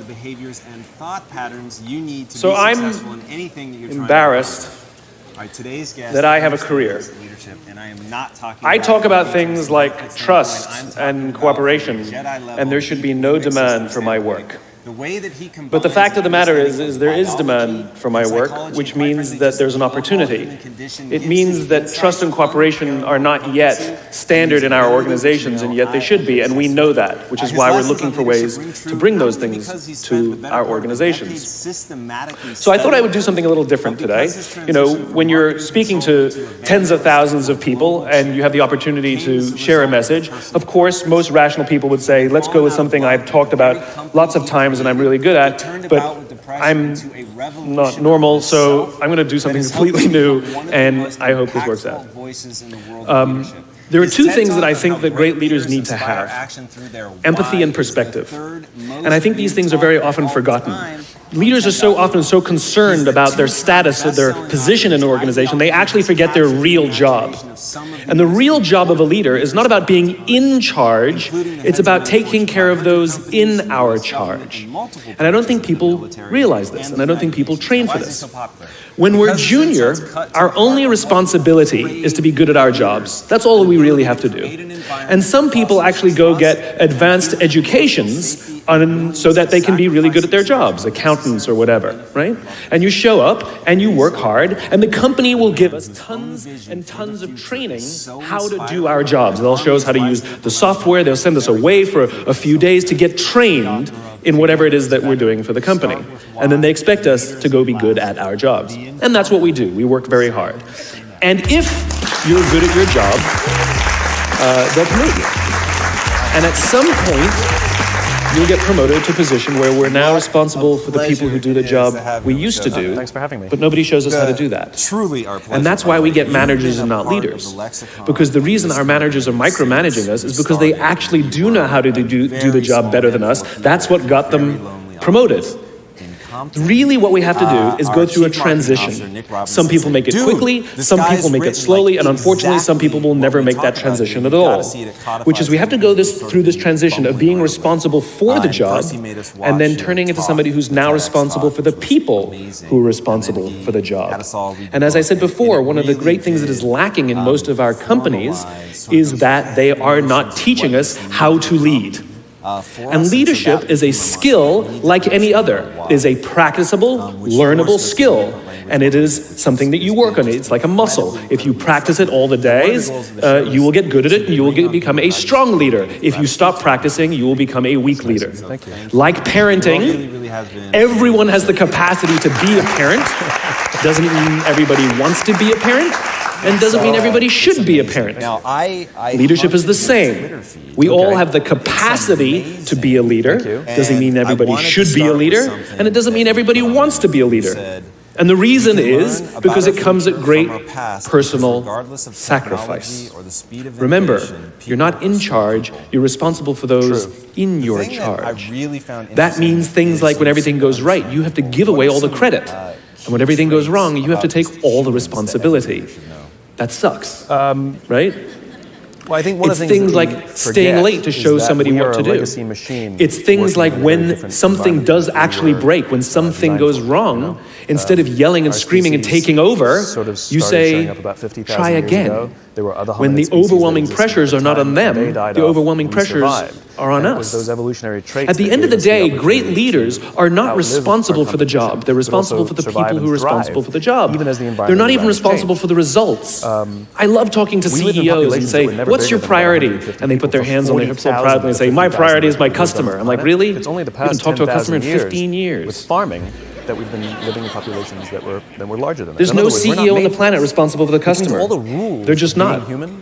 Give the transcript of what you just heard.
behaviors and thought patterns you need to So be I'm successful in anything that you're trying embarrassed to do. All right, today's guest that I have a career. Leadership, and I am not talking I talk about leadership things from a like standpoint. I'm trust talking and about cooperation, from a Jedi level and there should be no deep demand systems for my standpoint. work. The way that he But the fact of the matter understanding is there is biology demand for my and work, psychology, which quite means frankly, that just there's an the overall opportunity. human condition It gives means you that insight trust and to cooperation uncover are not what yet you see. standard in our And organizations, and yet they should be, and we know that, which is His why we're lessons looking on for leadership ways ring to bring true, those not only things because he spent the to better our part of a decade organizations. systematically So I thought I would do studying something a little different but today. because his You know, transition when from you're marketing speaking consultant to to tens of evangelist thousands of to people global and you have the opportunity came as to a share a result of message, personal of course, most rational people would say, let's go with something I've talked about lots of times and I'm really good at, but I'm not normal, so I'm going to do something completely new, and I hope this works out. There are two things that I think that great leaders need to have: empathy and perspective. And I think these things are very often forgotten. Leaders are so often so concerned about their status or their position in an organization, they actually forget their real job. And the real job of a leader is not about being in charge, it's about taking care of those in our charge. And I don't think people realize this, and I don't think people train for this. When we're junior, our only responsibility is to be good at our jobs. That's all we really have to do. And some people actually go get advanced educations so that they can be really good at their jobs, accountants or whatever, right? And you show up and you work hard, and the company will give us tons and tons of training how to do our jobs. They'll show us how to use the software. They'll send us away for a few days to get trained in whatever it is that we're doing for the company. And then they expect us to go be good at our jobs. And that's what we do. We work very hard. And if you're good at your job, they'll promote you. And at some point, you'll get promoted to a position where we're now responsible for the people who do the job we used to do. Thanks for having me. But nobody shows us how to do that. Truly our pleasure. And that's why we get managers and not leaders. Because the reason our managers are micromanaging us is because they actually do know how to do the job better than us. That's what got them promoted. Really what we have to do is go through a transition. Some people make it quickly, some people make it slowly, and unfortunately some people will never make that transition at all. Which is we have to go through this transition of being responsible for the job and then turning into somebody who's now responsible for the people who are responsible for the job. And as I said before, one of the great things that is lacking in most of our companies is that they are not teaching us how to lead. And leadership is a skill like any other. It is a practicable, learnable skill. And it is something that you work on. It's like a muscle. If you practice it all the days, you will get good at it and you will become a strong leader. If you stop practicing, you will become a weak leader. Like parenting, everyone has the capacity to be a parent. Doesn't mean everybody wants to be a parent. And doesn't mean everybody should be a parent. Leadership is the same. We all have the capacity to be a leader. Doesn't mean everybody should be a leader. And it doesn't mean everybody wants to be a leader. And the reason is because it comes at great personal sacrifice. Remember, you're not in charge, you're responsible for those in your charge. That means things like when everything goes right, you have to give away all the credit. And when everything goes wrong, you have to take all the responsibility. That sucks, right? Well, I think one it's of the things like staying late to show somebody what to do. It's things like when something does actually break, when something goes wrong, instead of yelling and screaming and taking over, you say, try again. When the overwhelming pressures are not on them, the overwhelming pressures are on us. At the end of the day, great leaders are not responsible for the job. They're responsible for the people who are responsible for the job. They're not even responsible for the results. I love talking to CEOs and say, what's your priority? And they put their hands on their hips so proudly and say, my priority is my customer. I'm like, really? You haven't talked to a customer in 15 years. With farming, that we've been living in populations that were larger than that. There's no CEO on the planet responsible for the customer. All the rules They're just not. Human